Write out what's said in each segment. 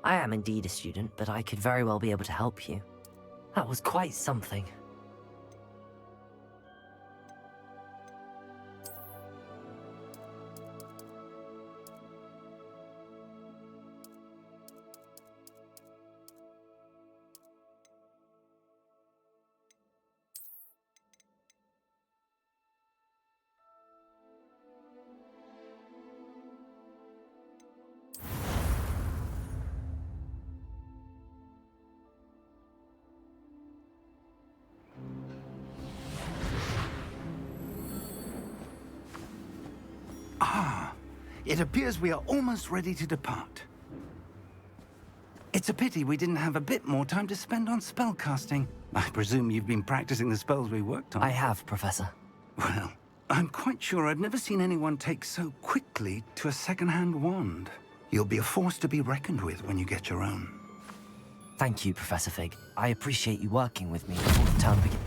I am indeed a student, but I could very well be able to help you. That was quite something. It appears we are almost ready to depart. It's a pity we didn't have a bit more time to spend on spellcasting. I presume you've been practicing the spells we worked on. I have, Professor. Well, I'm quite sure I've never seen anyone take so quickly to a second-hand wand. You'll be a force to be reckoned with when you get your own. Thank you, Professor Fig. I appreciate you working with me before the term begins.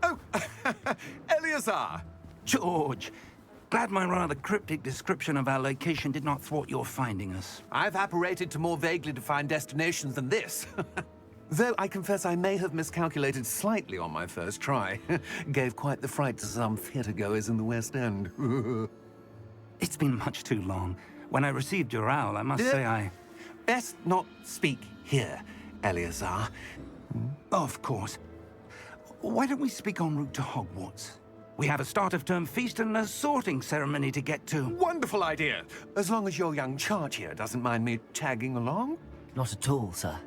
Oh, Eleazar! George! Glad my rather cryptic description of our location did not thwart your finding us. I've apparated to more vaguely defined destinations than this. Though I confess I may have miscalculated slightly on my first try. Gave quite the fright to some theatre-goers in the West End. It's been much too long. When I received your owl, I must say I... Best not speak here, Eleazar. Of course. Why don't we speak en route to Hogwarts? We have a start-of-term feast and a sorting ceremony to get to. Wonderful idea. As long as your young charge here doesn't mind me tagging along. Not at all, sir.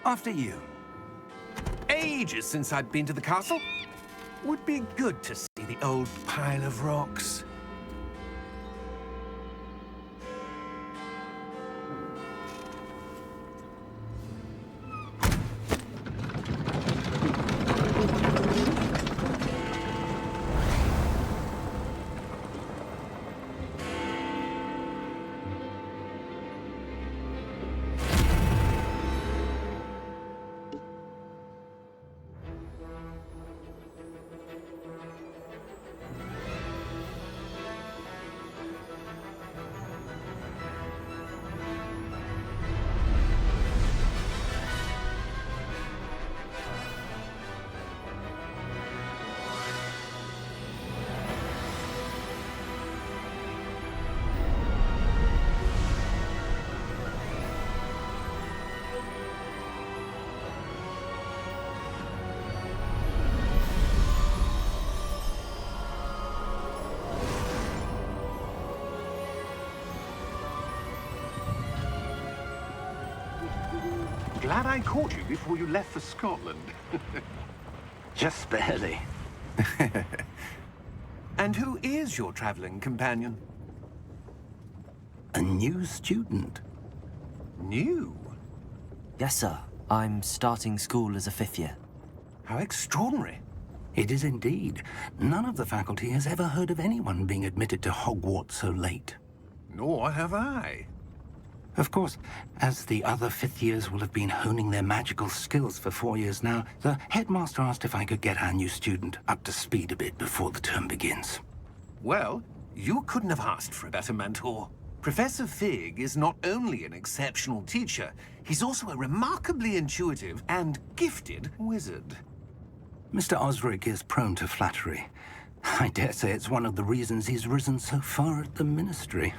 After you. Ages since I'd been to the castle. Would be good to see the old pile of rocks. Glad I caught you before you left for Scotland. Just barely. And who is your traveling companion? A new student. New? Yes, sir. I'm starting school as a 5th year. How extraordinary. It is indeed. None of the faculty has ever heard of anyone being admitted to Hogwarts so late. Nor have I. Of course, as the other 5th years will have been honing their magical skills for 4 years now, the headmaster asked if I could get our new student up to speed a bit before the term begins. Well, you couldn't have asked for a better mentor. Professor Fig is not only an exceptional teacher, he's also a remarkably intuitive and gifted wizard. Mr. Osric is prone to flattery. I dare say it's one of the reasons he's risen so far at the Ministry.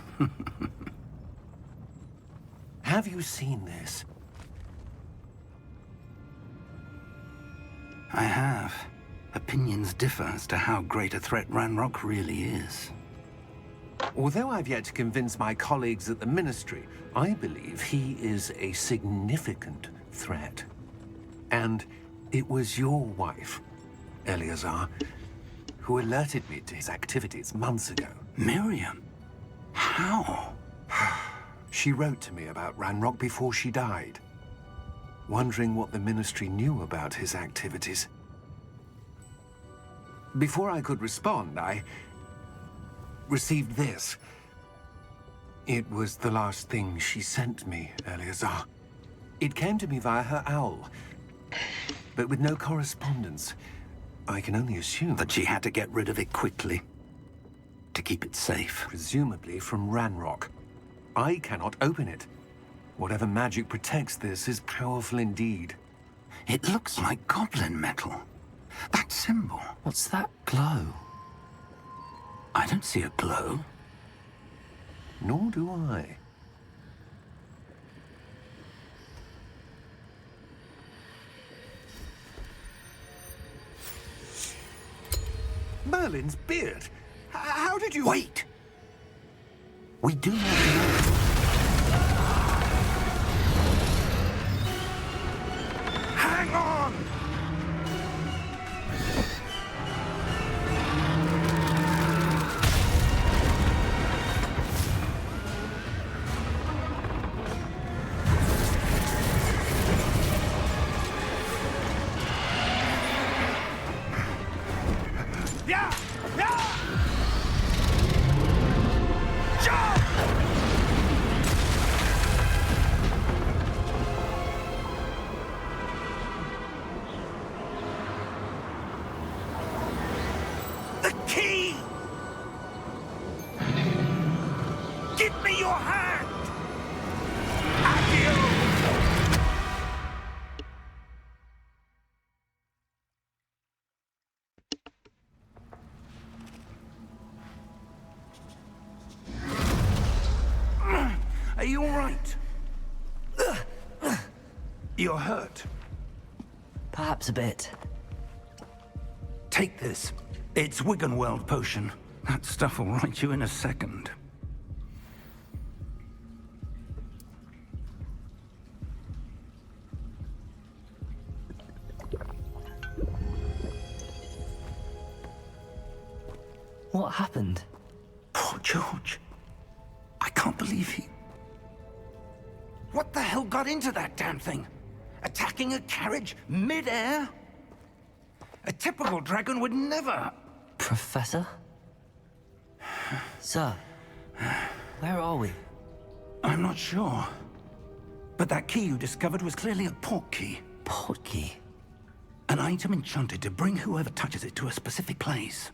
Have you seen this? I have. Opinions differ as to how great a threat Ranrock really is. Although I've yet to convince my colleagues at the Ministry, I believe he is a significant threat. And it was your wife, Eleazar, who alerted me to his activities months ago. Miriam? How? She wrote to me about Ranrock before she died, wondering what the Ministry knew about his activities. Before I could respond, I received this. It was the last thing she sent me, Eleazar. It came to me via her owl, but with no correspondence. I can only assume That she had to get rid of it quickly. To keep it safe. presumably from Ranrock. I cannot open it. Whatever magic protects this is powerful indeed. It looks like goblin metal. That symbol. What's that glow? I don't see a glow. Nor do I. Merlin's beard. How did you... Wait! We do not know. Hang on! Yeah! Yeah! The key! Give me your hand! Adieu! Are you all right? You're hurt. Perhaps a bit. Take this. It's Wiggenweld potion. That stuff will right you in a second. What happened? Poor George. I can't believe he... What the hell got into that damn thing? Attacking a carriage mid-air? A typical dragon would never... Professor? Sir, where are we? I'm not sure. But that key you discovered was clearly a port key. Port key? An item enchanted to bring whoever touches it to a specific place.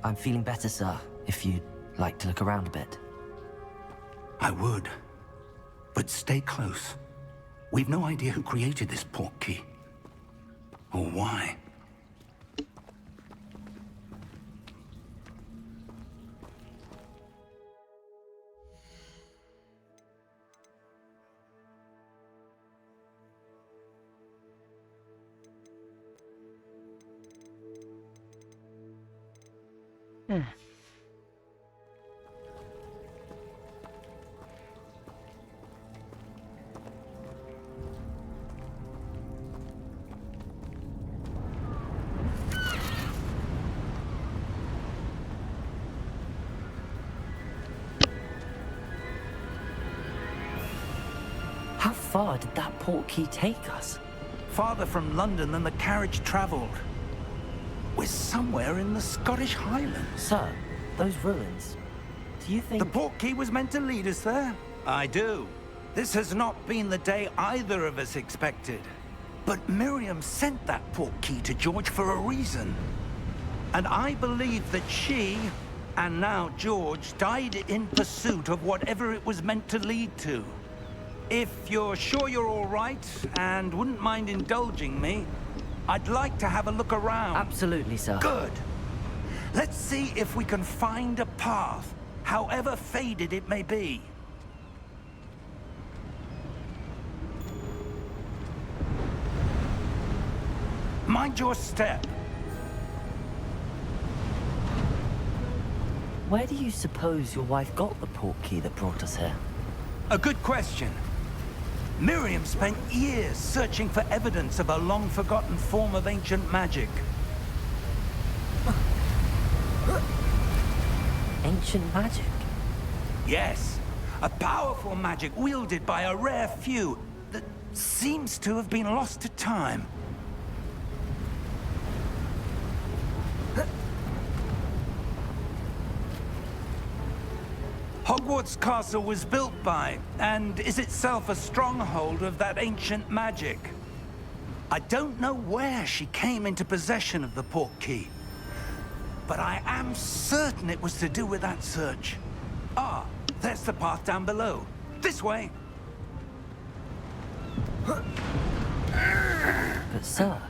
I'm feeling better, sir, if you'd like to look around a bit. I would. But stay close. We've no idea who created this port key. Or why. How far did that port key take us? Farther from London than the carriage traveled. We're somewhere in the Scottish Highlands. Sir, those ruins. Do you think... The port key was meant to lead us there? I do. This has not been the day either of us expected. But Miriam sent that port key to George for a reason. And I believe that she, and now George, died in pursuit of whatever it was meant to lead to. If you're sure you're all right, and wouldn't mind indulging me, I'd like to have a look around. Absolutely, sir. Good. Let's see if we can find a path, however faded it may be. Mind your step. Where do you suppose your wife got the port key that brought us here? A good question. Miriam spent years searching for evidence of a long-forgotten form of ancient magic. Ancient magic? Yes, a powerful magic wielded by a rare few that seems to have been lost to time. Hogwarts Castle was built by, and is itself a stronghold of that ancient magic. I don't know where she came into possession of the port key, but I am certain it was to do with that search. Ah, there's the path down below. This way. But sir,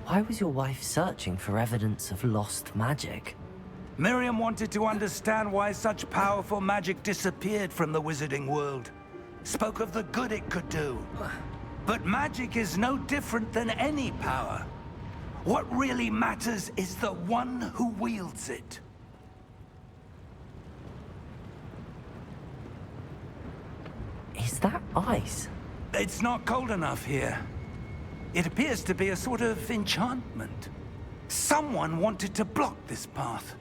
why was your wife searching for evidence of lost magic? Miriam wanted to understand why such powerful magic disappeared from the wizarding world. Spoke of the good it could do. But magic is no different than any power. What really matters is the one who wields it. Is that ice? It's not cold enough here. It appears to be a sort of enchantment. Someone wanted to block this path.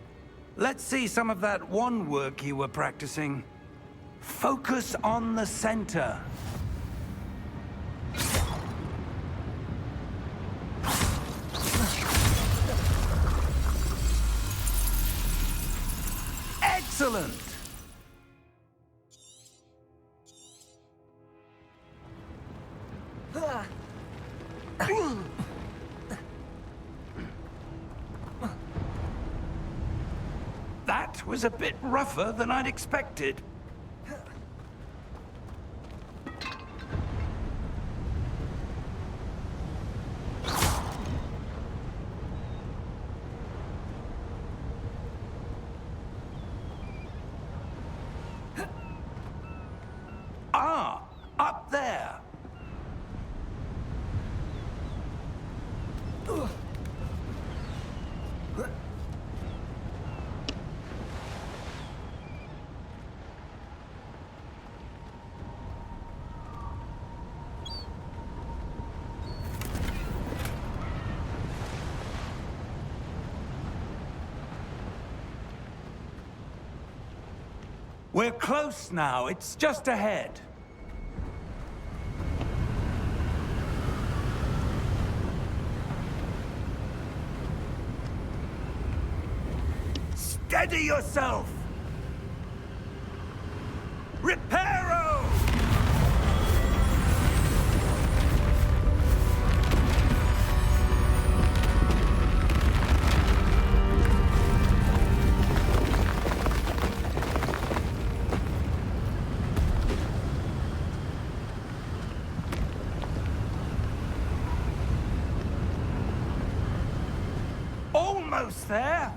Let's see some of that wand work you were practicing. Focus on the center. Excellent! That was a bit rougher than I'd expected. Ah, up there. We're close now. It's just ahead. Steady yourself! Reparo! Almost there!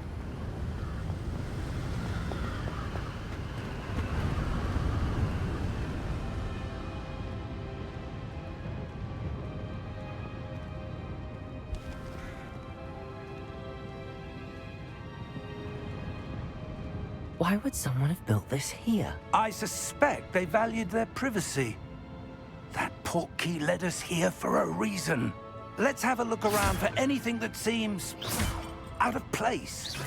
Why would someone have built this here? I suspect they valued their privacy. That portkey led us here for a reason. Let's have a look around for anything that seems out of place.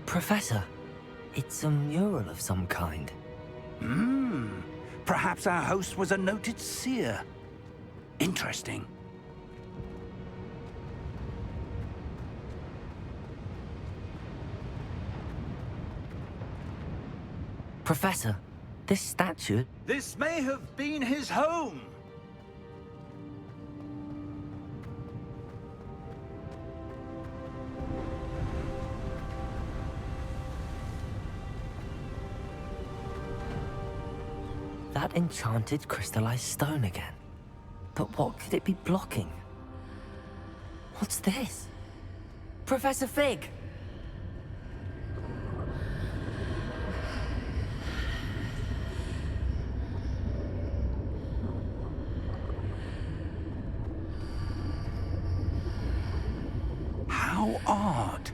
Professor, it's a mural of some kind. Perhaps our host was a noted seer. Interesting. Professor, this statue... This may have been his home. That enchanted crystallized stone again. But what could it be blocking? What's this? Professor Fig! How odd.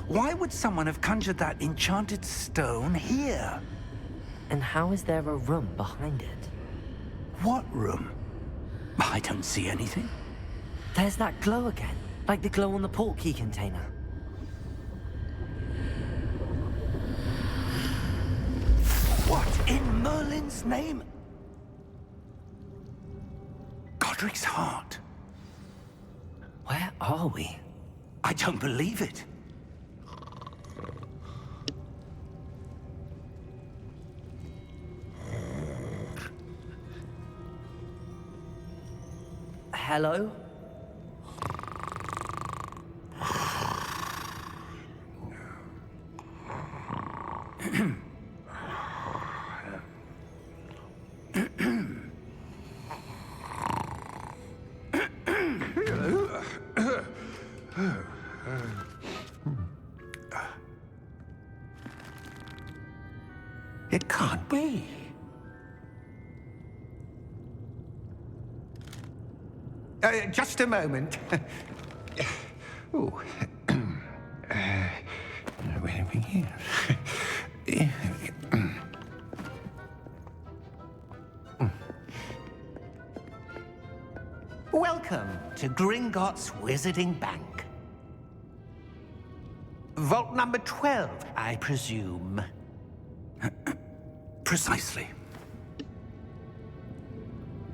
Why would someone have conjured that enchanted stone here? And how is there a room behind it? What room? I don't see anything. There's that glow again, like the glow on the portkey container. What in Merlin's name? Godric's heart. Where are we? I don't believe it. Hello? It can't be. Just a moment. Oh. Where are we here? Welcome to Gringotts Wizarding Bank. Vault number 12, I presume. Precisely.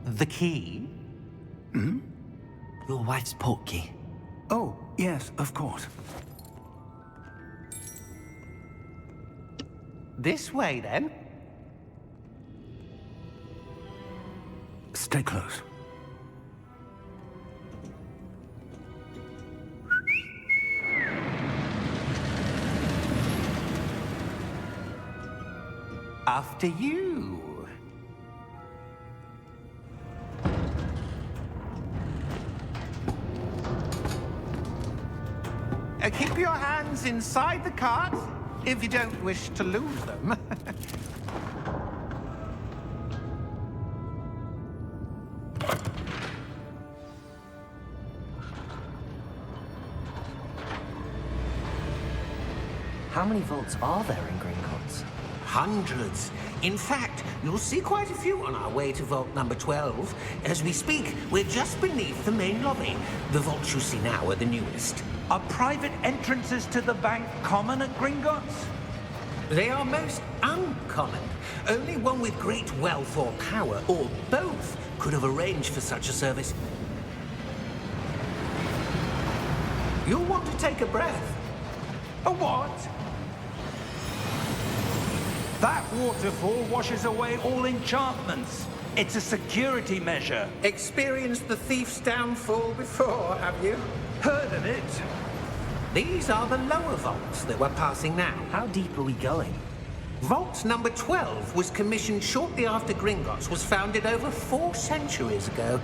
The key? Your wife's portkey. Oh, yes, of course. This way, then. Stay close. After you. Keep your your hands inside the cart if you don't wish to lose them. How many vaults are there in Gringotts? Hundreds. In fact, you'll see quite a few on our way to vault number 12. As we speak, we're just beneath the main lobby. The vaults you see now are the newest. Are private entrances to the bank common at Gringotts? They are most uncommon. Only one with great wealth or power, or both, could have arranged for such a service. You'll want to take a breath. A what? That waterfall washes away all enchantments. It's a security measure. Experienced the thief's downfall before, have you? Heard of it? These are the lower vaults that we're passing now. How deep are we going? Vault number 12 was commissioned shortly after Gringotts was founded over 4 centuries ago.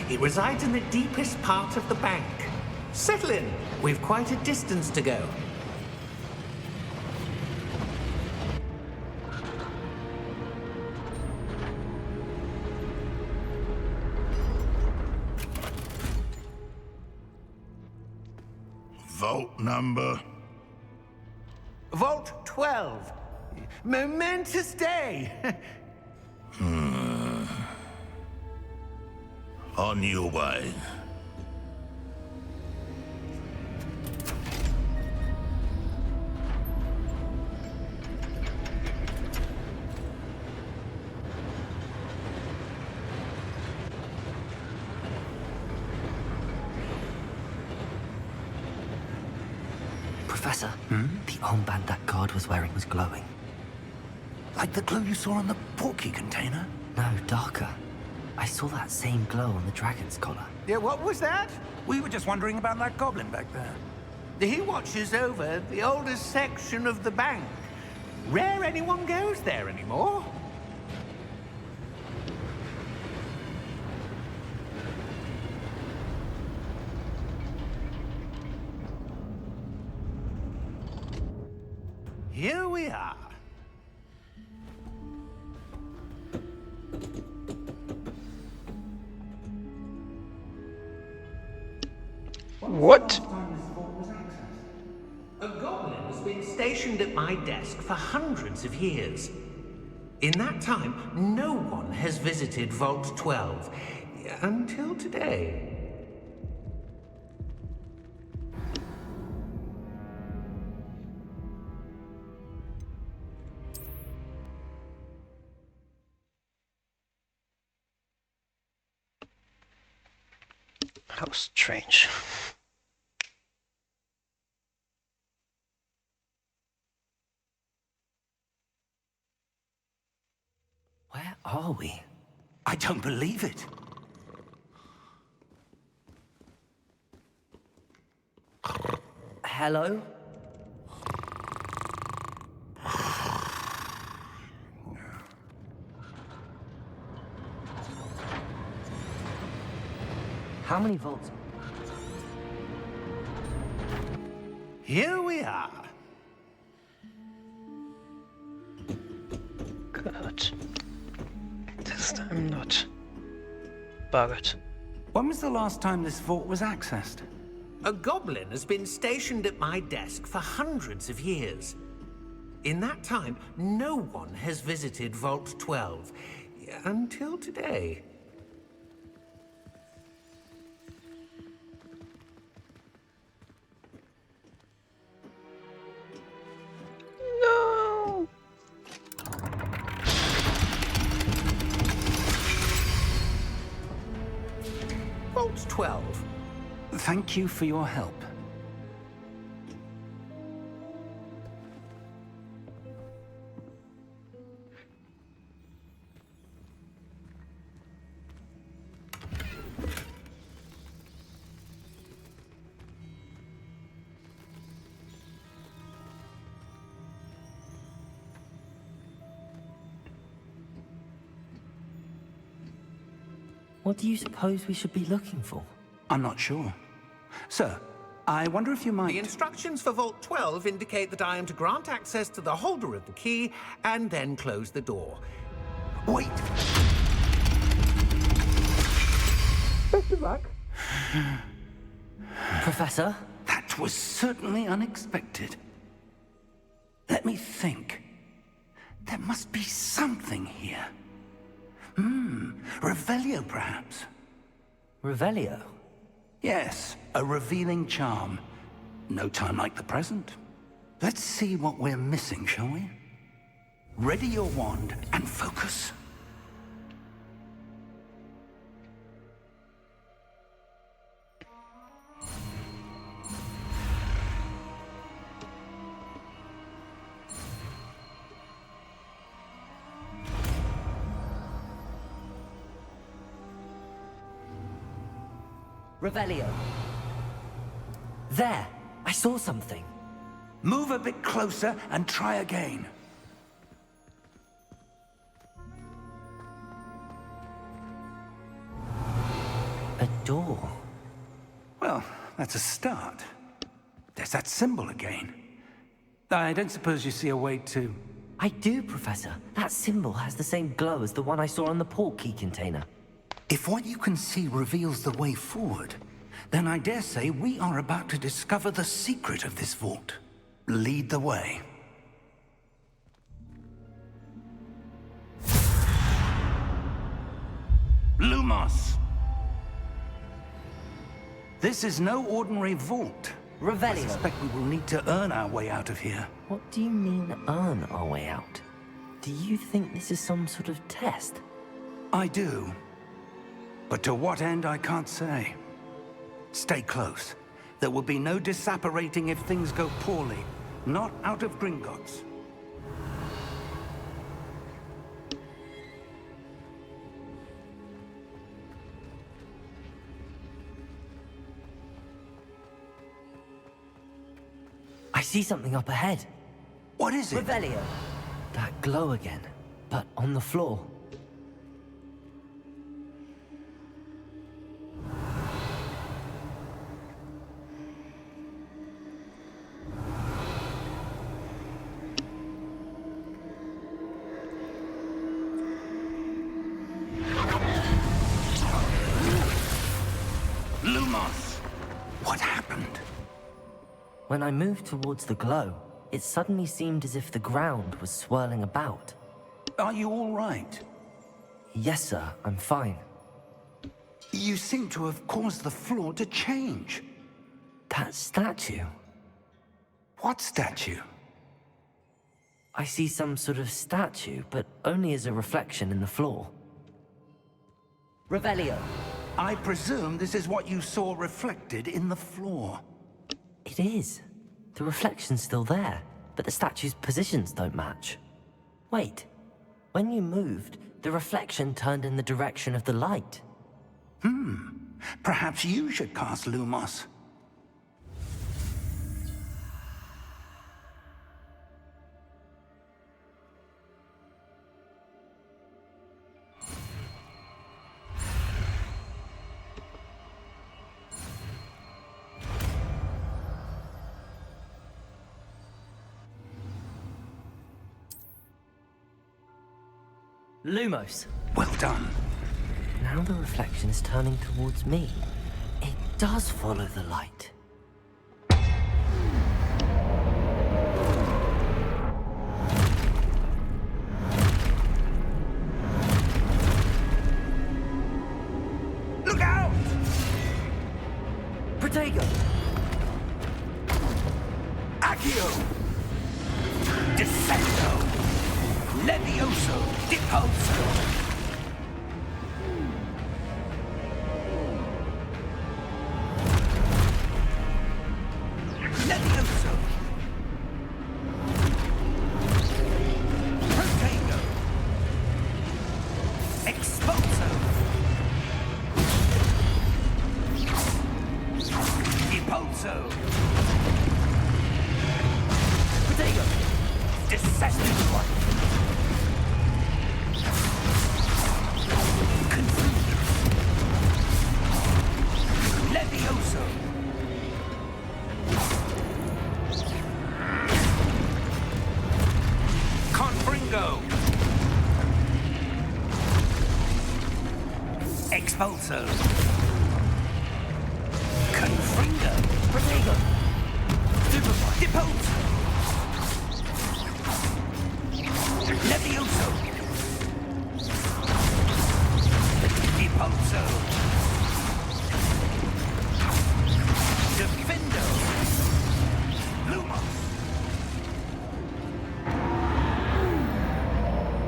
It resides in the deepest part of the bank. Settle in. We've quite a distance to go. Vault number? Vault 12. Momentous day. On your way. Professor, the armband that guard was wearing was glowing. Like the glow you saw on the portkey container? No, darker. I saw that same glow on the dragon's collar. Yeah, what was that? We were just wondering about that goblin back there. He watches over the oldest section of the bank. Rare anyone goes there anymore. Here we are. What? A goblin has been stationed at my desk for hundreds of years. In that time, no one has visited Vault 12 until today. How strange. Where are we? I don't believe it. Hello? How many volts? Here we are. Good. This time not. Buggered. When was the last time this vault was accessed? A goblin has been stationed at my desk for hundreds of years. In that time, no one has visited Vault 12 until today. No! Vault 12. Thank you for your help. What do you suppose we should be looking for? I'm not sure. Sir, I wonder if you might... The instructions for Vault 12 indicate that I am to grant access to the holder of the key and then close the door. Wait! Best of luck. Professor? That was certainly unexpected. Let me think. There must be something here. Revelio, perhaps? Revelio? Yes, a revealing charm. No time like the present. Let's see what we're missing, shall we? Ready your wand and focus. Revelio. There! I saw something. Move a bit closer and try again. A door. Well, that's a start. There's that symbol again. I don't suppose you see a way to... I do, Professor. That symbol has the same glow as the one I saw on the port key container. If what you can see reveals the way forward, then I dare say we are about to discover the secret of this vault. Lead the way. Lumos! This is no ordinary vault. I Revelio. suspect we will need to earn our way out of here. What do you mean, earn our way out? Do you think this is some sort of test? I do. But to what end, I can't say. Stay close. There will be no disapparating if things go poorly. Not out of Gringotts. I see something up ahead. What is it? Revelio. That glow again, but on the floor. Lumos! What happened? When I moved towards the glow, it suddenly seemed as if the ground was swirling about. Are you all right? Yes, sir, I'm fine. You seem to have caused the floor to change. That statue. What statue? I see some sort of statue, but only as a reflection in the floor. Revelio. I presume this is what you saw reflected in the floor. It is. The reflection's still there, but the statue's positions don't match. Wait. When you moved, the reflection turned in the direction of the light. Perhaps you should cast Lumos. Lumos. Well done. Now the reflection is turning towards me. It does follow the light. Look out! Protego! Accio! Descendo! Levioso! Depulso! Levioso! Protego! Expulso! Depulso! Protego! Descendo! Levioso! Fuego! Expulso! Confringo! Protego! Superfly! Depose! Levioso! Depulso! Defendo! Lumos!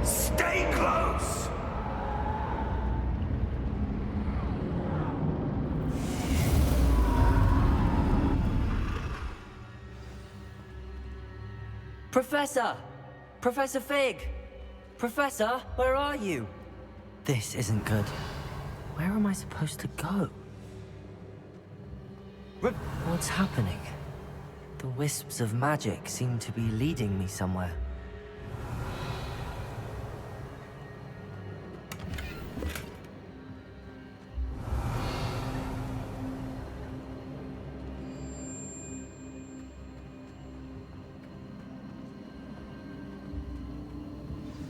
Stay close! Professor! Professor Fig! Professor, where are you? This isn't good. Where am I supposed to go? What's happening? The wisps of magic seem to be leading me somewhere.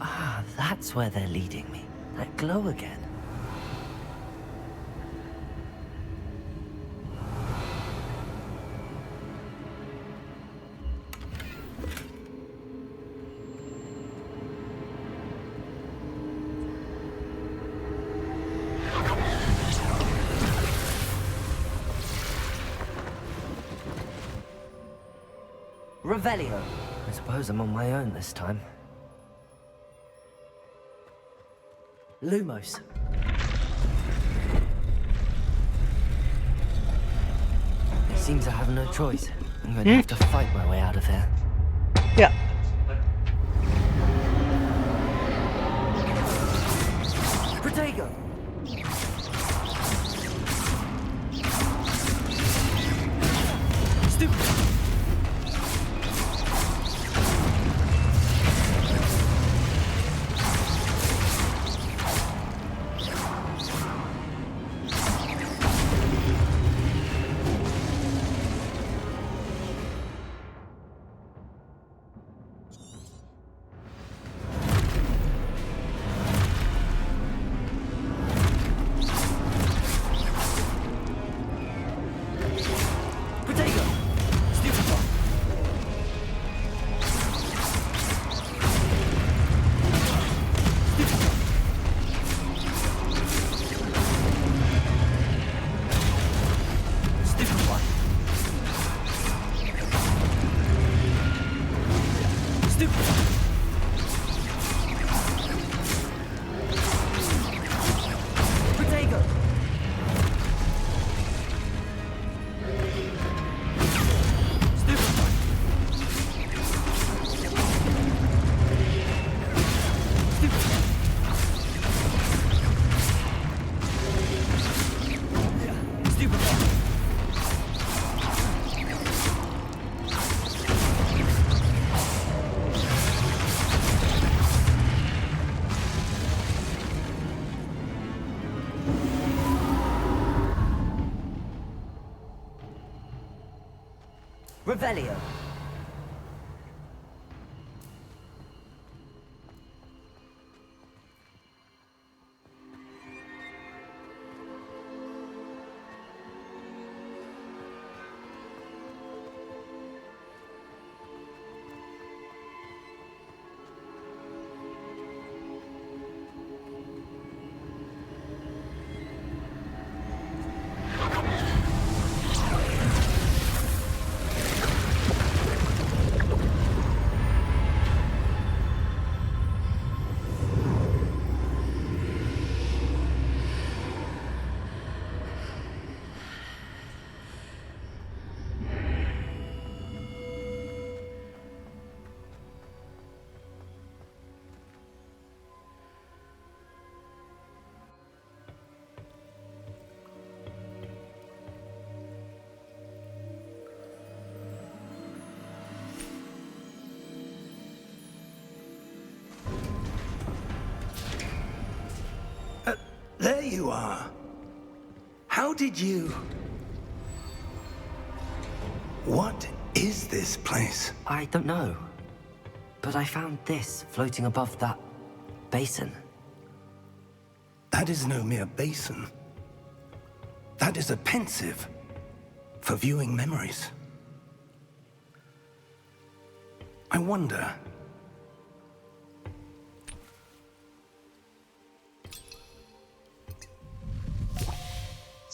Ah, that's where they're leading me. That glow again. Revelio. I suppose I'm on my own this time. Lumos. It seems I have no choice. I'm going to have to fight my way out of here. Ja. Protego! Stupid! Revelio. There you are. How did you... What is this place? I don't know. But I found this floating above that basin. That is no mere basin. That is a pensive for viewing memories. I wonder...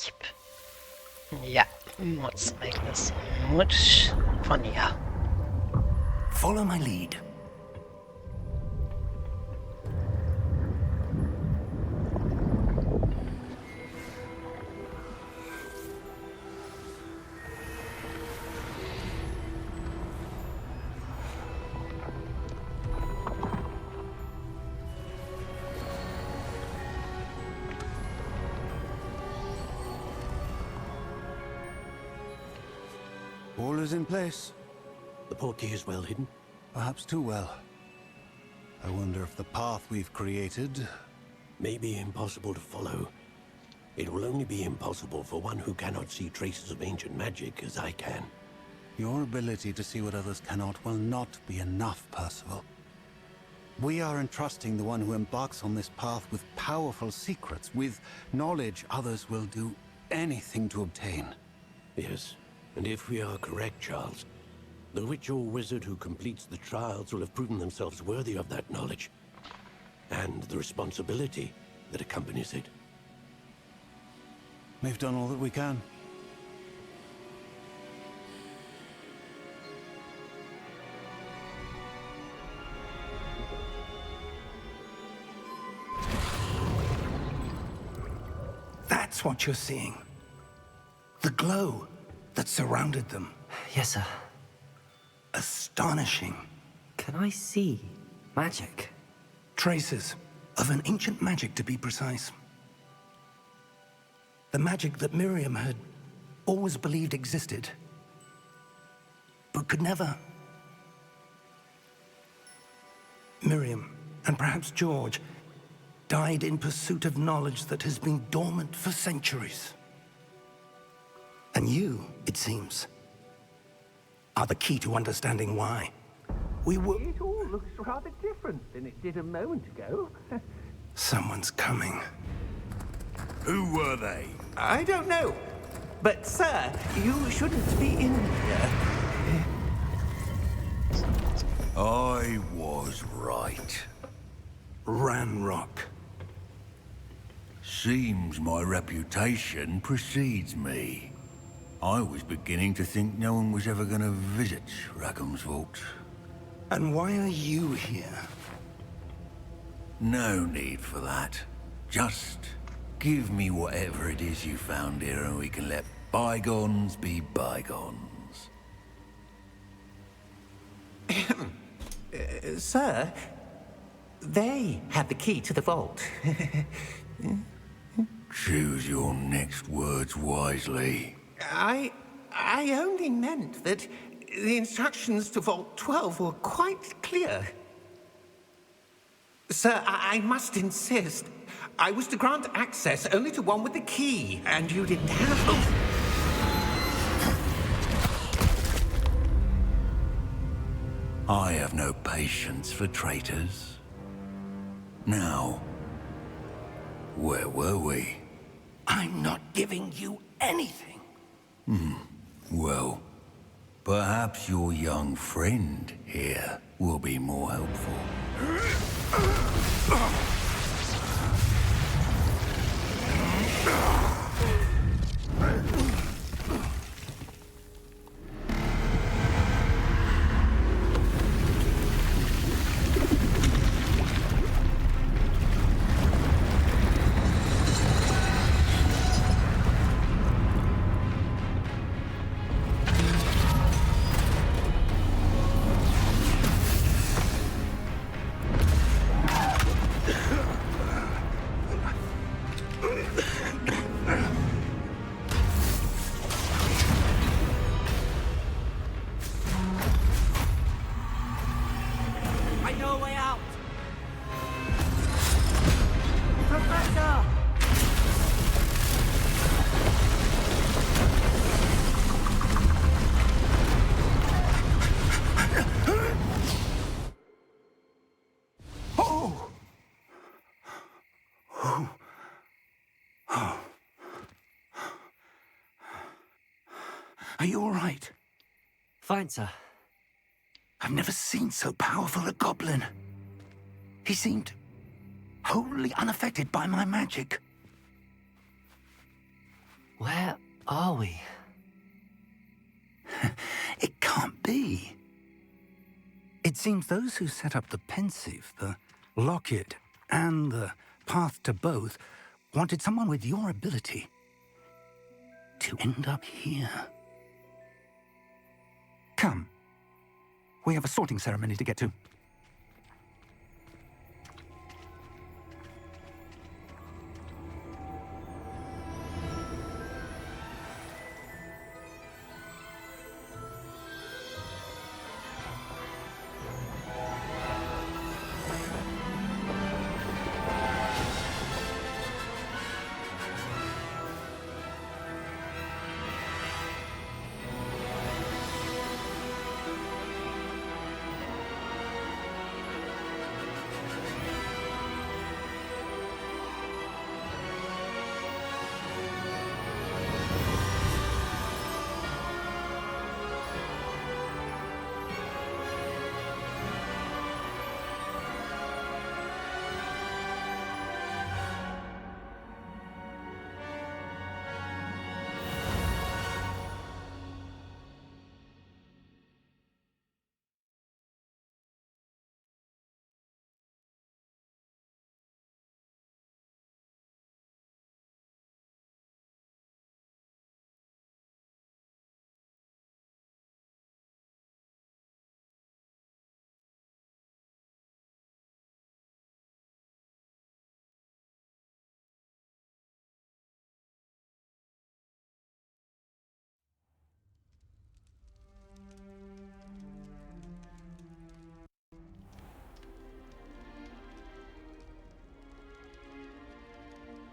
Yep. Ja, let's make this much funnier. Follow my lead. All is in place. The portkey is well hidden. Perhaps too well. I wonder if the path we've created... May be impossible to follow. It will only be impossible for one who cannot see traces of ancient magic as I can. Your ability to see what others cannot will not be enough, Percival. We are entrusting the one who embarks on this path with powerful secrets, with knowledge others will do anything to obtain. Yes, and if we are correct, Charles, the witch or wizard who completes the trials will have proven themselves worthy of that knowledge, and the responsibility that accompanies it. We've done all that we can. That's what you're seeing. The glow that surrounded them. Yes, sir. Astonishing. Can I see magic? Traces of an ancient magic, to be precise. The magic that Miriam had always believed existed, but could never. Miriam, and perhaps George, died in pursuit of knowledge that has been dormant for centuries. And you, it seems, are the key to understanding why. It all looks rather different than it did a moment ago. Someone's coming. Who were they? I don't know. But, sir, you shouldn't be in here. I was right. Ranrock. Seems my reputation precedes me. I was beginning to think no one was ever going to visit Rackham's vault. And why are you here? No need for that. Just give me whatever it is you found here and we can let bygones be bygones. Sir, they had the key to the vault. Choose your next words wisely. I only meant that the instructions to Vault 12 were quite clear. Sir, I must insist. I was to grant access only to one with the key, and you didn't have... I have no patience for traitors. Now, where were we? I'm not giving you anything. Well, perhaps your young friend here will be more helpful. I know a way out! Professor! Are you all right? Fine, sir. I've never seen so powerful a goblin. He seemed wholly unaffected by my magic. Where are we? It can't be. It seems those who set up the pensive, the locket, and the path to both wanted someone with your ability to end up here. Come. We have a sorting ceremony to get to.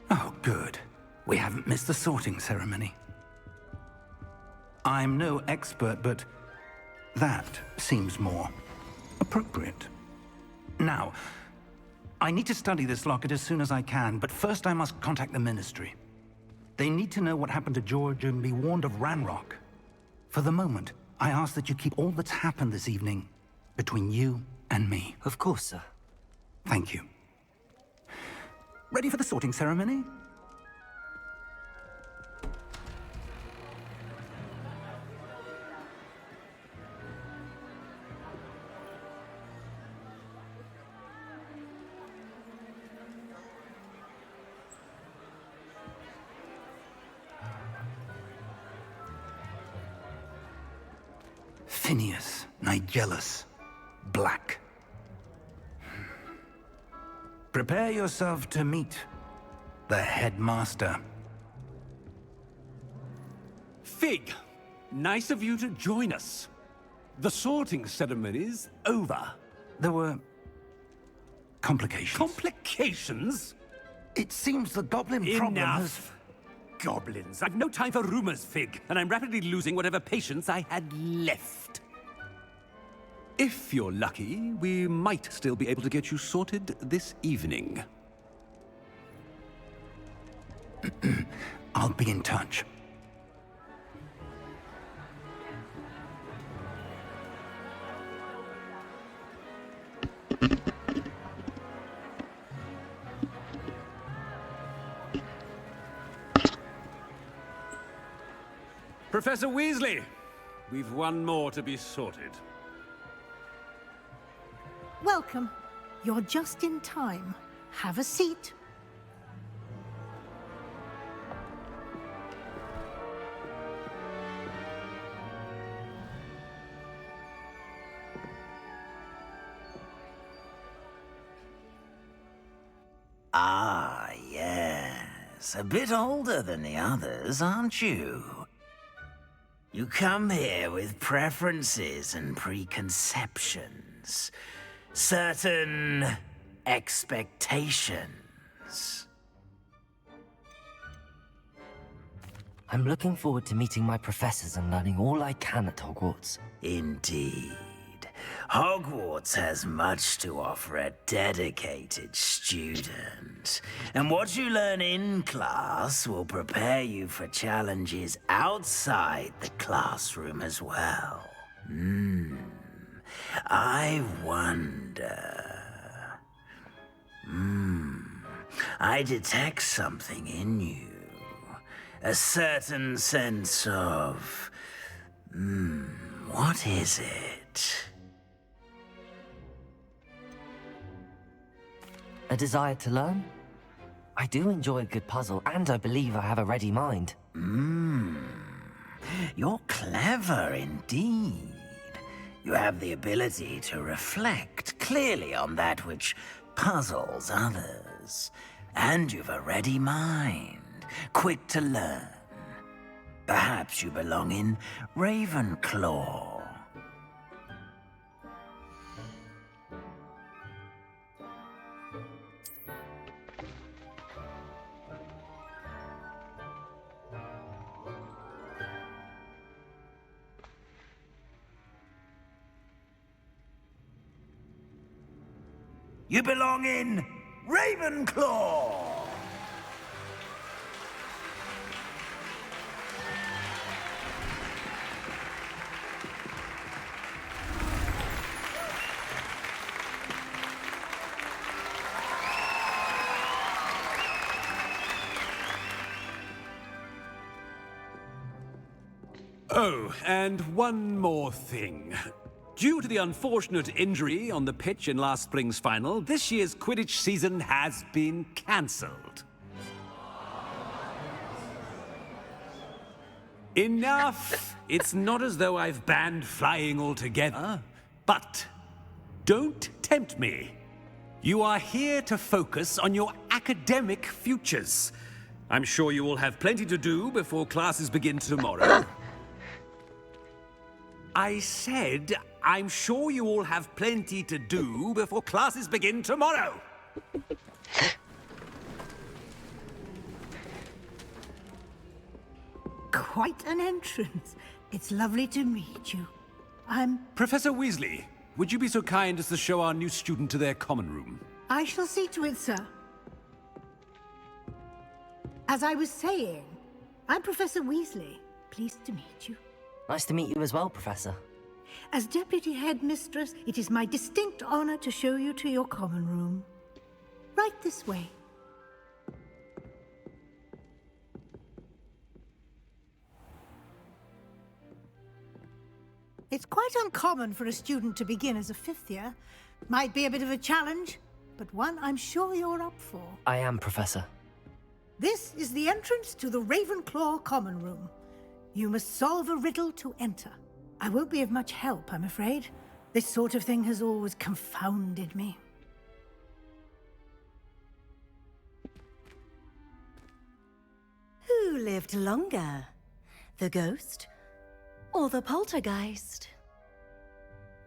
Oh, good. We haven't missed the sorting ceremony. I'm no expert, but that seems more appropriate. Now, I need to study this locket as soon as I can, but first I must contact the Ministry. They need to know what happened to George and be warned of Ranrock. For the moment, I ask that you keep all that's happened this evening between you and me. Of course, sir. Thank you. Ready for the sorting ceremony? Phineas, Nigellus, Black. Prepare yourself to meet the headmaster. Fig, nice of you to join us. The sorting ceremony's over. There were complications. Complications? It seems the goblin problem has... Enough! Goblins. I've no time for rumors, Fig, and I'm rapidly losing whatever patience I had left. If you're lucky, we might still be able to get you sorted this evening. I'll be in touch. Professor Weasley, we've one more to be sorted. Welcome. You're just in time. Have a seat. Ah, yes. A bit older than the others, aren't you? You come here with preferences and preconceptions. Certain expectations. I'm looking forward to meeting my professors and learning all I can at Hogwarts. Indeed. Hogwarts has much to offer a dedicated student. And what you learn in class will prepare you for challenges outside the classroom as well. I wonder... I detect something in you. A certain sense of... what is it? A desire to learn? I do enjoy a good puzzle, and I believe I have a ready mind. You're clever indeed. You have the ability to reflect clearly on that which puzzles others. And you've a ready mind, quick to learn. Perhaps you belong in Ravenclaw. You belong in Ravenclaw! Oh, and one more thing. Due to the unfortunate injury on the pitch in last spring's final, this year's Quidditch season has been cancelled. Enough! It's not as though I've banned flying altogether. But don't tempt me. You are here to focus on your academic futures. I'm sure you will have plenty to do before classes begin tomorrow. I said, I'm sure you all have plenty to do before classes begin tomorrow. Quite an entrance. It's lovely to meet you. Professor Weasley, would you be so kind as to show our new student to their common room? I shall see to it, sir. As I was saying, I'm Professor Weasley. Pleased to meet you. Nice to meet you as well, Professor. As Deputy Headmistress, it is my distinct honor to show you to your common room. Right this way. It's quite uncommon for a student to begin as a fifth year. Might be a bit of a challenge, but one I'm sure you're up for. I am, Professor. This is the entrance to the Ravenclaw common room. You must solve a riddle to enter. I won't be of much help, I'm afraid. This sort of thing has always confounded me. Who lived longer? The ghost or the poltergeist?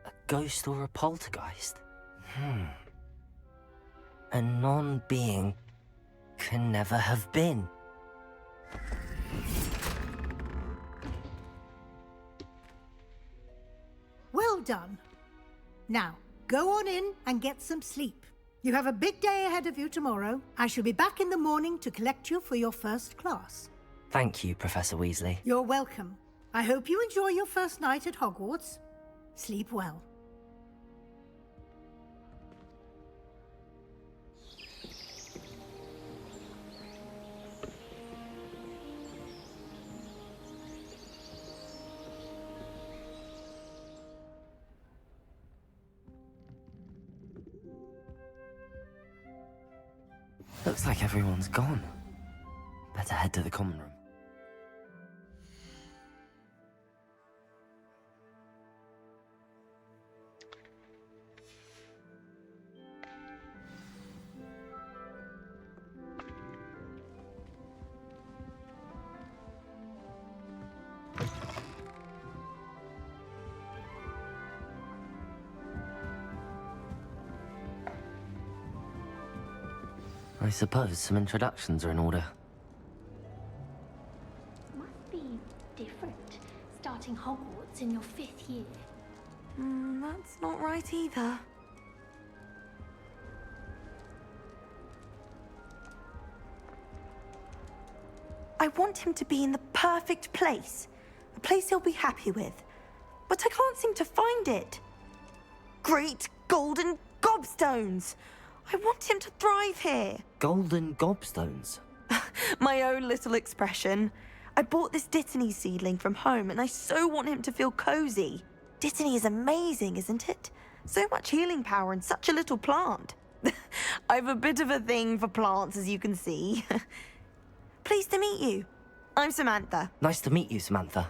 A ghost or a poltergeist? A non-being can never have been. Well done. Now, go on in and get some sleep. You have a big day ahead of you tomorrow. I shall be back in the morning to collect you for your first class. Thank you, Professor Weasley. You're welcome. I hope you enjoy your first night at Hogwarts. Sleep well. Looks like everyone's gone. Better head to the common room. I suppose some introductions are in order. Must be different, starting Hogwarts in your 5th year. That's not right either. I want him to be in the perfect place. A place he'll be happy with. But I can't seem to find it. Great golden gobstones! I want him to thrive here. Golden gobstones? My own little expression. I bought this Dittany seedling from home and I so want him to feel cozy. Dittany is amazing, isn't it? So much healing power in such a little plant. I've a bit of a thing for plants, as you can see. Pleased to meet you. I'm Samantha. Nice to meet you, Samantha.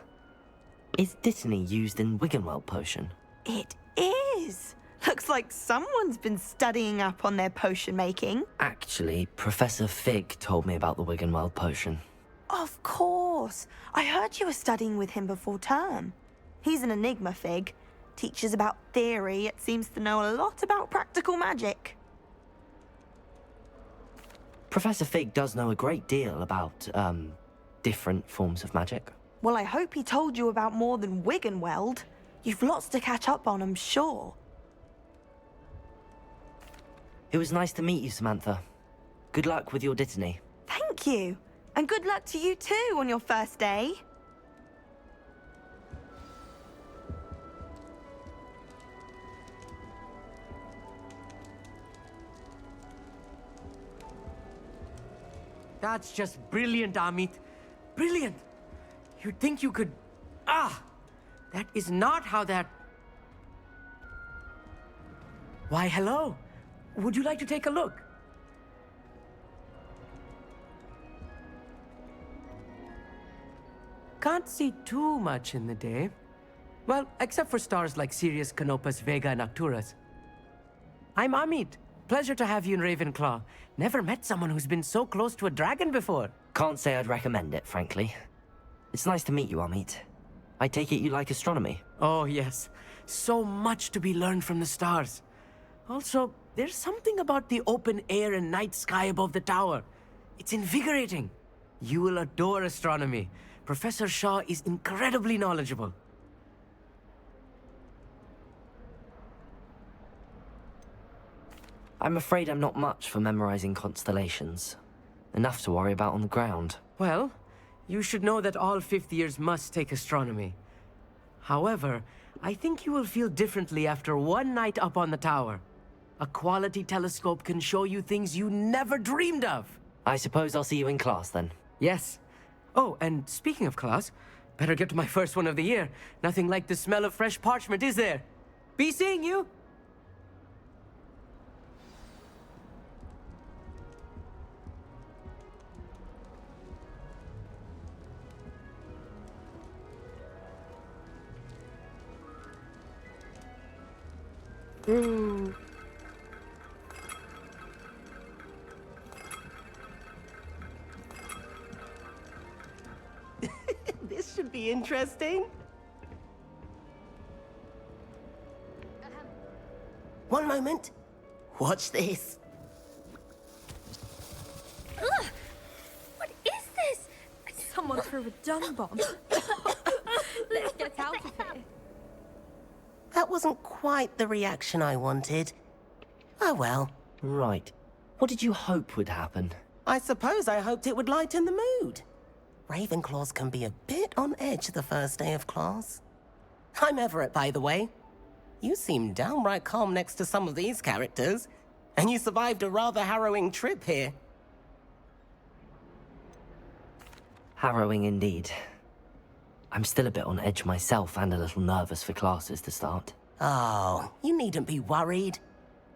Is Dittany used in Wiggenweld potion? It is. Looks like someone's been studying up on their potion making. Actually, Professor Fig told me about the Wiggenweld potion. Of course. I heard you were studying with him before term. He's an enigma, Fig. Teaches about theory, yet seems to know a lot about practical magic. Professor Fig does know a great deal about, different forms of magic. Well, I hope he told you about more than Wiggenweld. You've lots to catch up on, I'm sure. It was nice to meet you, Samantha. Good luck with your Dittany. Thank you. And good luck to you too on your first day. That's just brilliant, Amit. Brilliant! You'd think you could... Ah! That is not how that... Why, hello. Would you like to take a look? Can't see too much in the day. Well, except for stars like Sirius, Canopus, Vega, and Arcturus. I'm Amit. Pleasure to have you in Ravenclaw. Never met someone who's been so close to a dragon before. Can't say I'd recommend it, frankly. It's nice to meet you, Amit. I take it you like astronomy? Oh, yes. So much to be learned from the stars. Also, there's something about the open air and night sky above the tower. It's invigorating. You will adore astronomy. Professor Shaw is incredibly knowledgeable. I'm afraid I'm not much for memorizing constellations. Enough to worry about on the ground. Well, you should know that all fifth years must take astronomy. However, I think you will feel differently after one night up on the tower. A quality telescope can show you things you never dreamed of. I suppose I'll see you in class then. Yes. Oh, and speaking of class, better get to my first one of the year. Nothing like the smell of fresh parchment, is there? Be seeing you! This should be interesting. One moment. Watch this. Ugh! What is this? Someone threw a dung bomb. Let's get out of here. That wasn't quite the reaction I wanted. Oh well. Right. What did you hope would happen? I suppose I hoped it would lighten the mood. Ravenclaws can be a bit on edge the first day of class. I'm Everett, by the way. You seem downright calm next to some of these characters, and you survived a rather harrowing trip here. Harrowing indeed. I'm still a bit on edge myself and a little nervous for classes to start. Oh, you needn't be worried.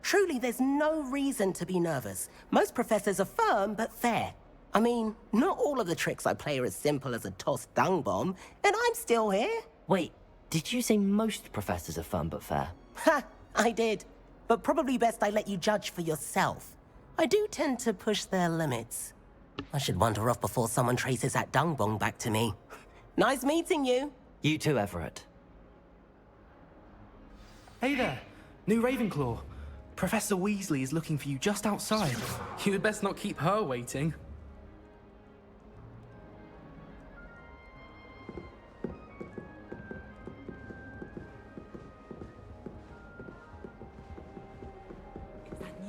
Truly, there's no reason to be nervous. Most professors are firm but fair. I mean, not all of the tricks I play are as simple as a tossed dung bomb, and I'm still here. Wait, did you say most professors are firm but fair? Ha! I did. But probably best I let you judge for yourself. I do tend to push their limits. I should wander off before someone traces that dung bomb back to me. Nice meeting you. You too, Everett. Hey there, new Ravenclaw. Professor Weasley is looking for you just outside. You'd best not keep her waiting.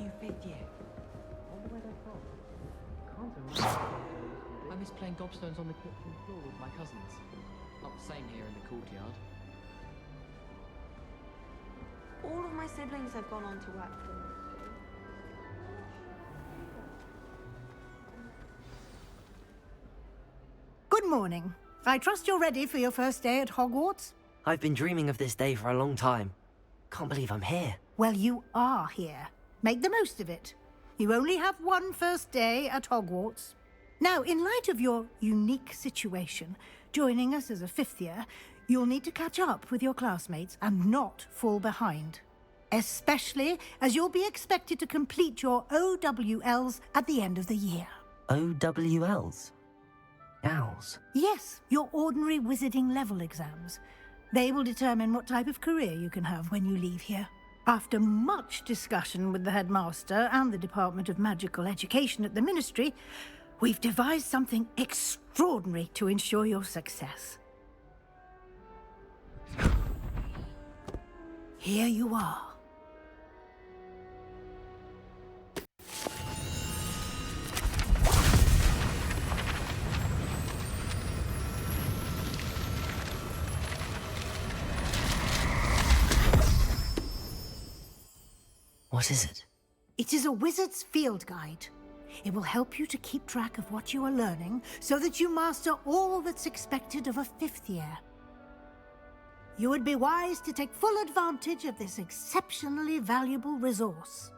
new fifth year. Wonder where they're from. Can't remember. I miss playing gobstones on the kitchen floor with my cousins. Not the same here in the courtyard. All of my siblings have gone on to work for the ministry. Good morning. I trust you're ready for your first day at Hogwarts? I've been dreaming of this day for a long time. Can't believe I'm here. Well, you are here. Make the most of it. You only have one first day at Hogwarts. Now, in light of your unique situation, joining us as a fifth year, you'll need to catch up with your classmates and not fall behind. Especially as you'll be expected to complete your OWLs at the end of the year. OWLs? Owls? Yes, your ordinary wizarding level exams. They will determine what type of career you can have when you leave here. After much discussion with the headmaster and the Department of Magical Education at the Ministry, we've devised something extraordinary to ensure your success. Here you are. What is it? It is a wizard's field guide. It will help you to keep track of what you are learning so that you master all that's expected of a fifth year. You would be wise to take full advantage of this exceptionally valuable resource.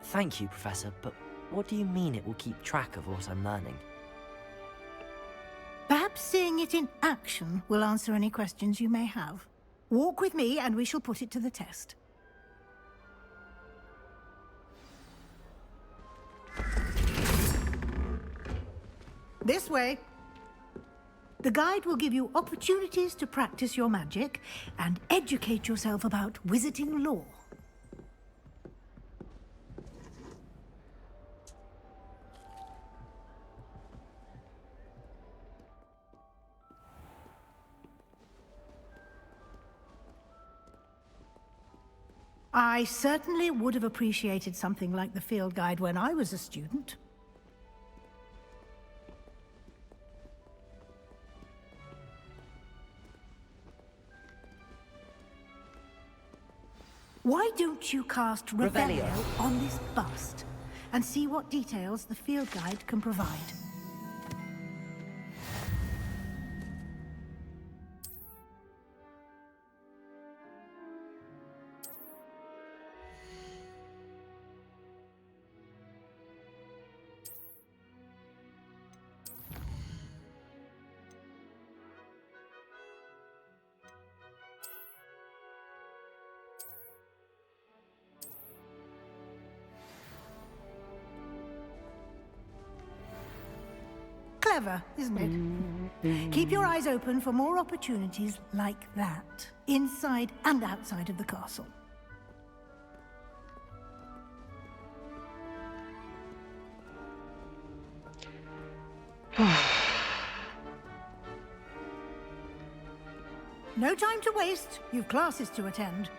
Thank you, Professor, but what do you mean it will keep track of what I'm learning? Perhaps seeing it in action will answer any questions you may have. Walk with me and we shall put it to the test. This way. The guide will give you opportunities to practice your magic and educate yourself about wizarding lore. I certainly would have appreciated something like the field guide when I was a student. Why don't you cast Revelio on this bust and see what details the field guide can provide? Clever, isn't it? Keep your eyes open for more opportunities like that, inside and outside of the castle. No time to waste. You've classes to attend.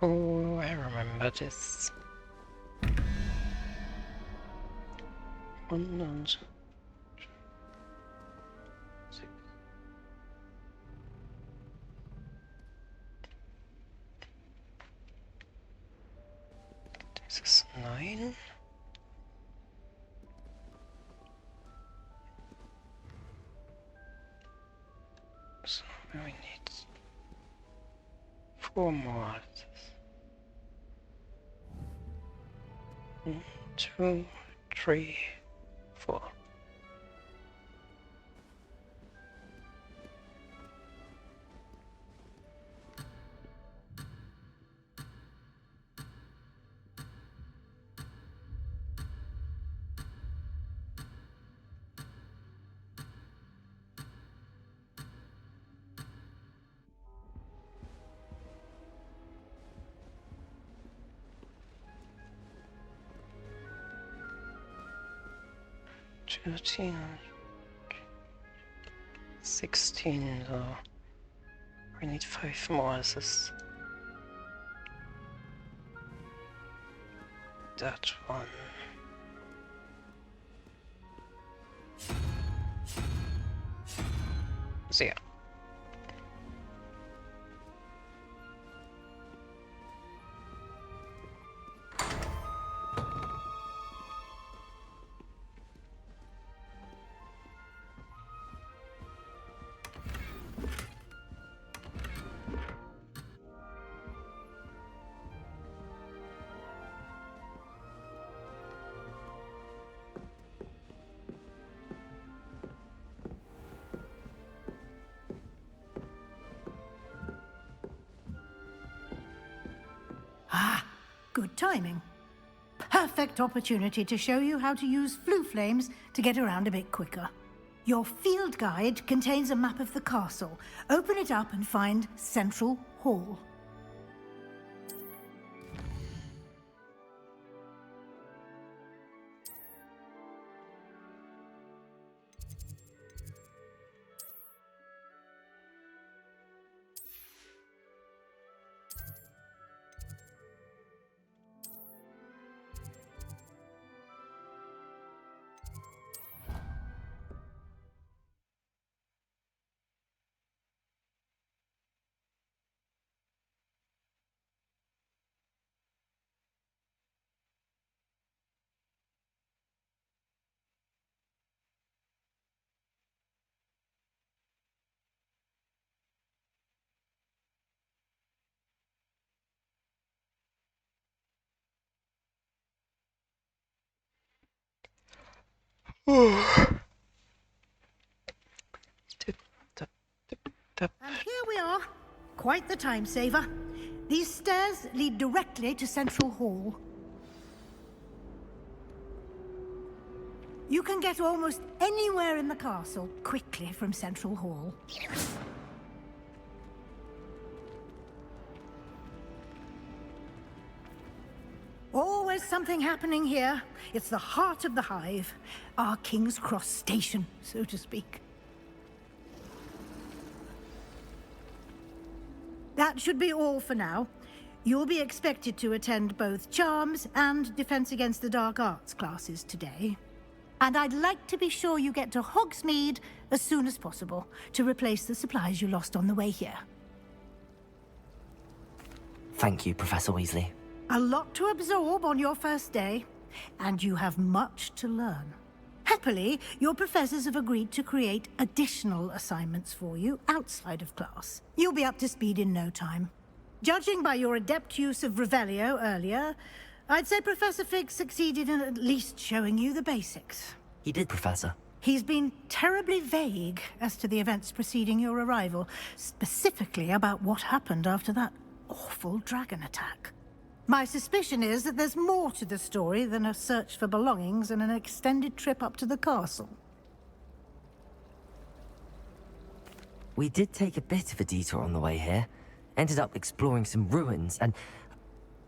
Oh, I remember this. One and six. This is 9. So we need 4 more of this. 1, 2, 3, 4. 13, 16, so we need 5 more as this. That one. So yeah. Ah, good timing. Perfect opportunity to show you how to use flue flames to get around a bit quicker. Your field guide contains a map of the castle. Open it up and find Central Hall. And here we are. Quite the time saver. These stairs lead directly to Central Hall. You can get almost anywhere in the castle quickly from Central Hall. Always something happening here. It's the heart of the hive. Our King's Cross station, so to speak. That should be all for now. You'll be expected to attend both Charms and Defense Against the Dark Arts classes today. And I'd like to be sure you get to Hogsmeade as soon as possible to replace the supplies you lost on the way here. Thank you, Professor Weasley. A lot to absorb on your first day, and you have much to learn. Happily, your professors have agreed to create additional assignments for you outside of class. You'll be up to speed in no time. Judging by your adept use of Revelio earlier, I'd say Professor Fig succeeded in at least showing you the basics. He did, Professor. He's been terribly vague as to the events preceding your arrival, specifically about what happened after that awful dragon attack. My suspicion is that there's more to the story than a search for belongings and an extended trip up to the castle. We did take a bit of a detour on the way here. Ended up exploring some ruins and...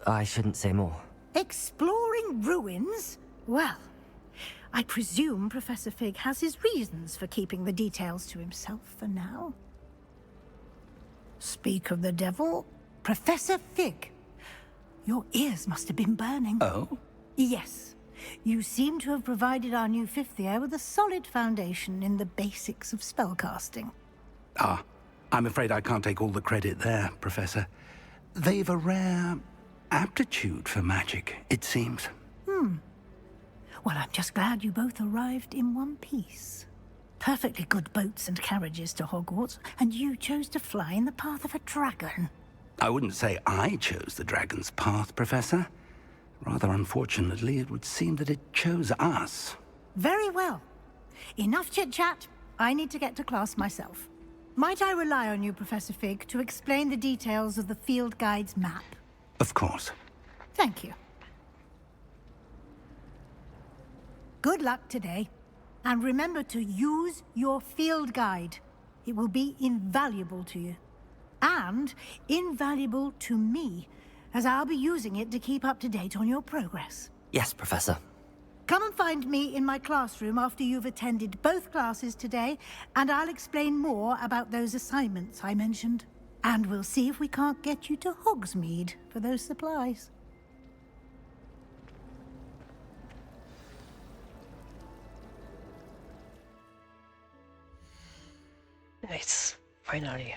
I shouldn't say more. Exploring ruins? Well, I presume Professor Fig has his reasons for keeping the details to himself for now. Speak of the devil, Professor Fig. Your ears must have been burning. Oh? Yes. You seem to have provided our new fifth year with a solid foundation in the basics of spellcasting. Ah, I'm afraid I can't take all the credit there, Professor. They've a rare aptitude for magic, it seems. Well, I'm just glad you both arrived in one piece. Perfectly good boats and carriages to Hogwarts, and you chose to fly in the path of a dragon. I wouldn't say I chose the dragon's path, Professor. Rather unfortunately, it would seem that it chose us. Very well. Enough chit-chat. I need to get to class myself. Might I rely on you, Professor Fig, to explain the details of the field guide's map? Of course. Thank you. Good luck today. And remember to use your field guide. It will be invaluable to you. And invaluable to me, as I'll be using it to keep up to date on your progress. Yes, Professor. Come and find me in my classroom after you've attended both classes today, and I'll explain more about those assignments I mentioned. And we'll see if we can't get you to Hogsmeade for those supplies. Nice. Finally.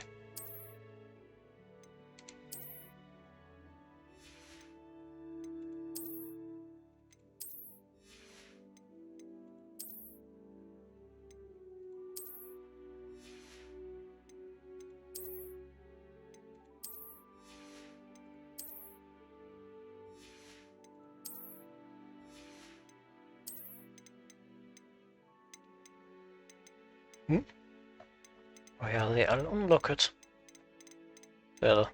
Well, I'll unlock it. Well.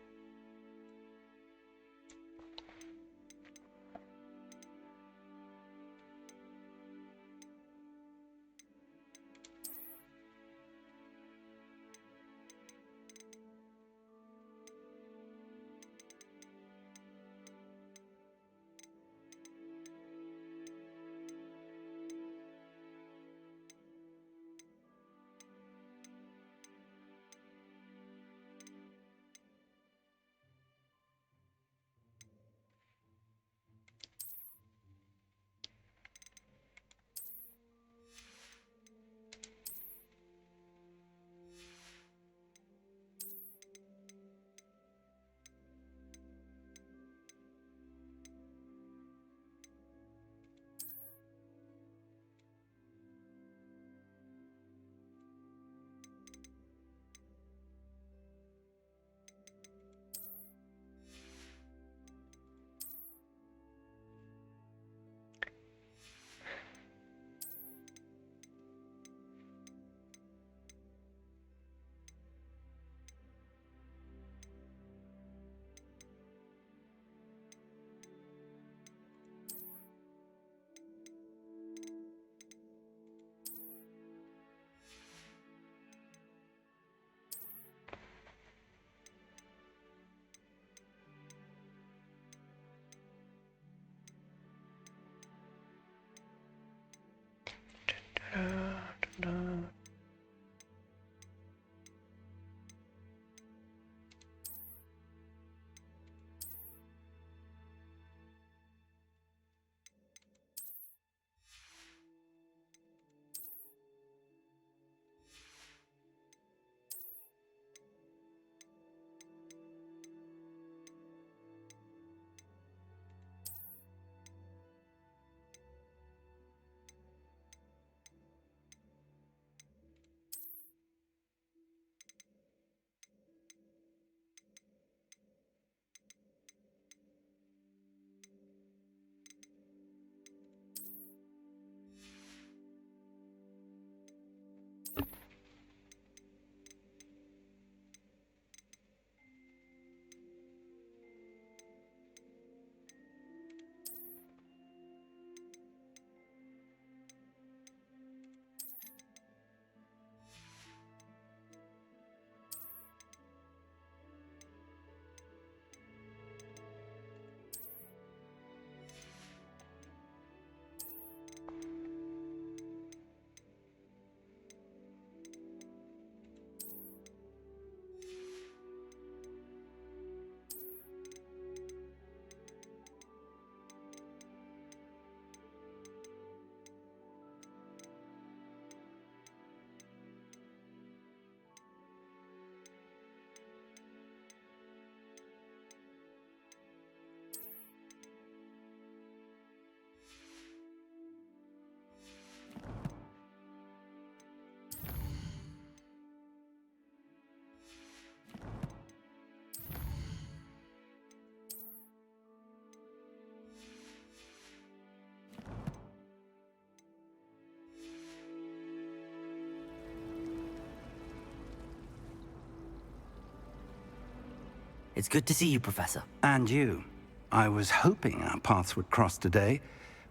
It's good to see you, Professor. And you. I was hoping our paths would cross today,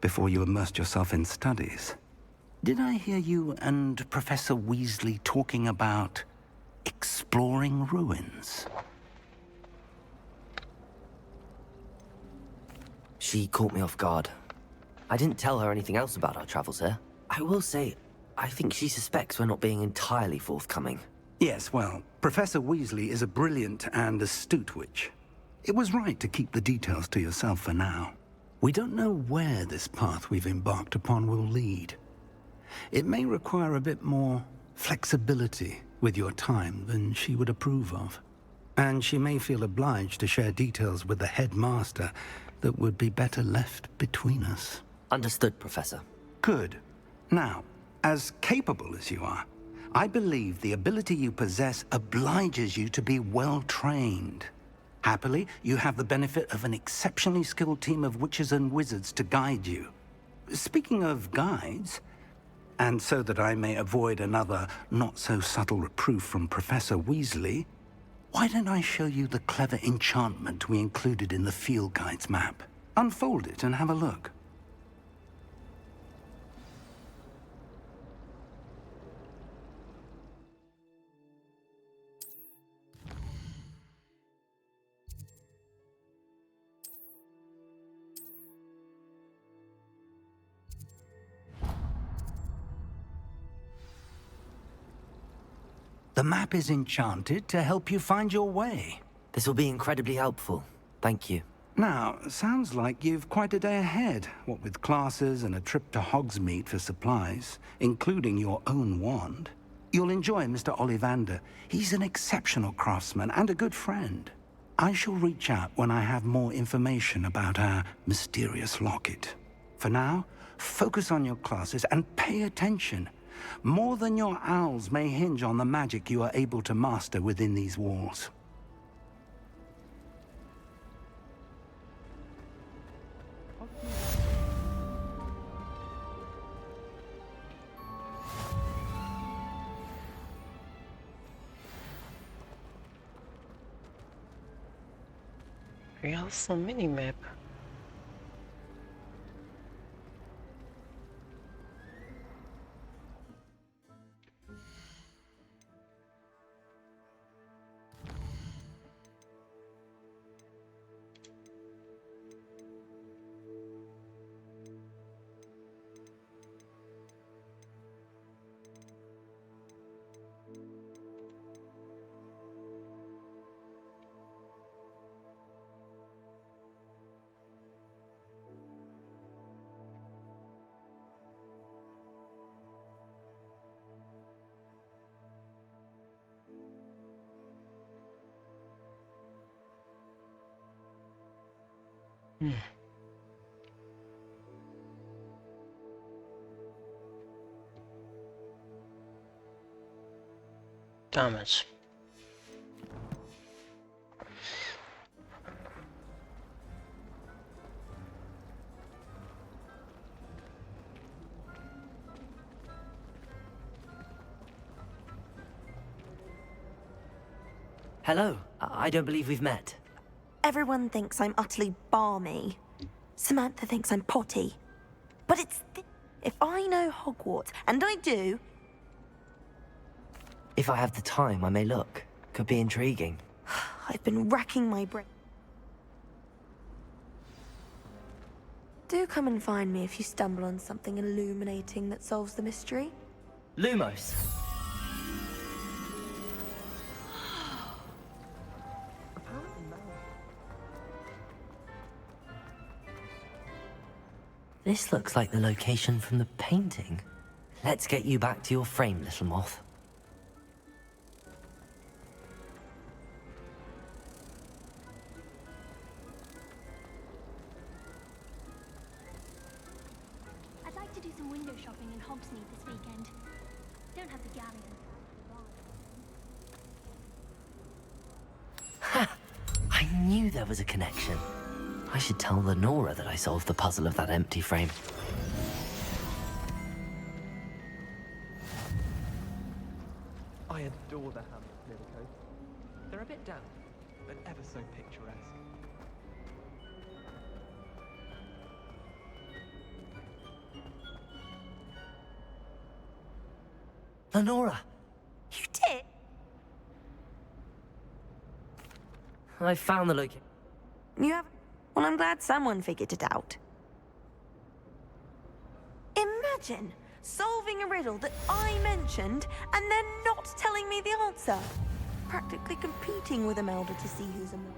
before you immersed yourself in studies. Did I hear you and Professor Weasley talking about exploring ruins? She caught me off guard. I didn't tell her anything else about our travels here. I will say, I think she suspects we're not being entirely forthcoming. Yes, well, Professor Weasley is a brilliant and astute witch. It was right to keep the details to yourself for now. We don't know where this path we've embarked upon will lead. It may require a bit more flexibility with your time than she would approve of. And she may feel obliged to share details with the headmaster that would be better left between us. Understood, Professor. Good. Now, as capable as you are, I believe the ability you possess obliges you to be well-trained. Happily, you have the benefit of an exceptionally skilled team of witches and wizards to guide you. Speaking of guides, and so that I may avoid another not-so-subtle reproof from Professor Weasley, why don't I show you the clever enchantment we included in the field guide's map? Unfold it and have a look. The map is enchanted to help you find your way. This will be incredibly helpful. Thank you. Now, sounds like you've quite a day ahead, what with classes and a trip to Hogsmeade for supplies, including your own wand. You'll enjoy Mr. Ollivander. He's an exceptional craftsman and a good friend. I shall reach out when I have more information about our mysterious locket. For now, focus on your classes and pay attention. More than your owls may hinge on the magic you are able to master within these walls. Real some mini-map. Damn it. Hello. I don't believe we've met. Everyone thinks I'm utterly balmy. Samantha thinks I'm potty. But it's... if I know Hogwarts, and I do... If I have the time, I may look. Could be intriguing. I've been racking my brain. Do come and find me if you stumble on something illuminating that solves the mystery. Lumos. This looks like the location from the painting. Let's get you back to your frame, little moth. I'd like to do some window shopping in Hogsmeade this weekend. Don't have the galleon. Ha! I knew there was a connection. I should tell Lenora that I solved the puzzle of that empty frame. I adore the hamlets near the coast. They're a bit damp, but ever so picturesque. Lenora! You did? I found the location. You have... Well, I'm glad someone figured it out. Imagine solving a riddle that I mentioned and then not telling me the answer. Practically competing with Imelda to see who's a more.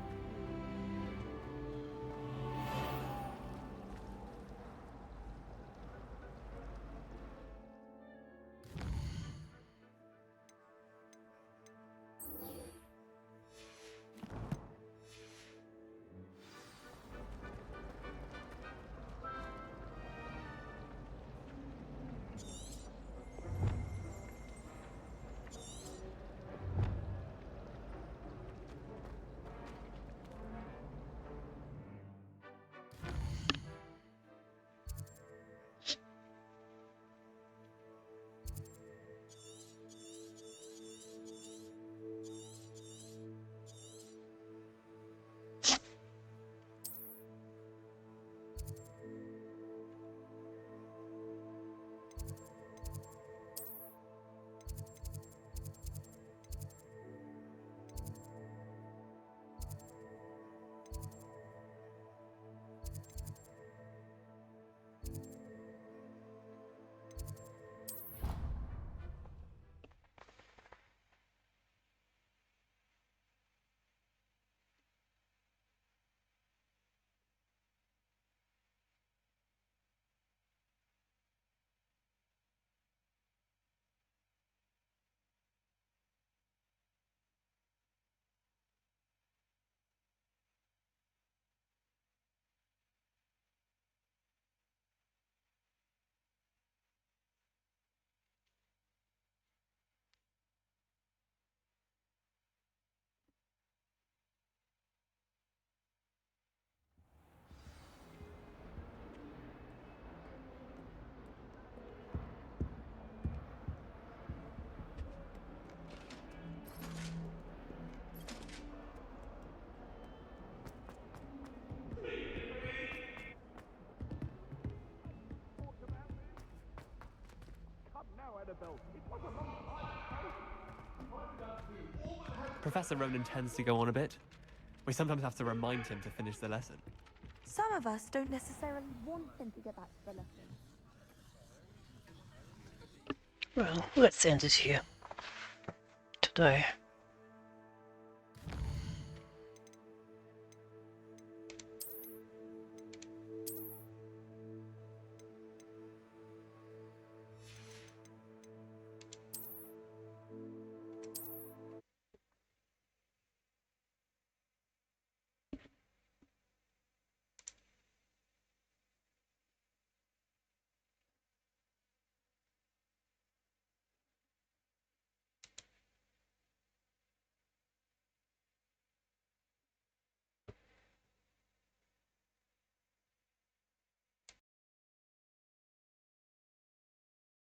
Professor Ronan tends to go on a bit. We sometimes have to remind him to finish the lesson. Some of us don't necessarily want him to get back to the lesson. Well, let's end it here. Today.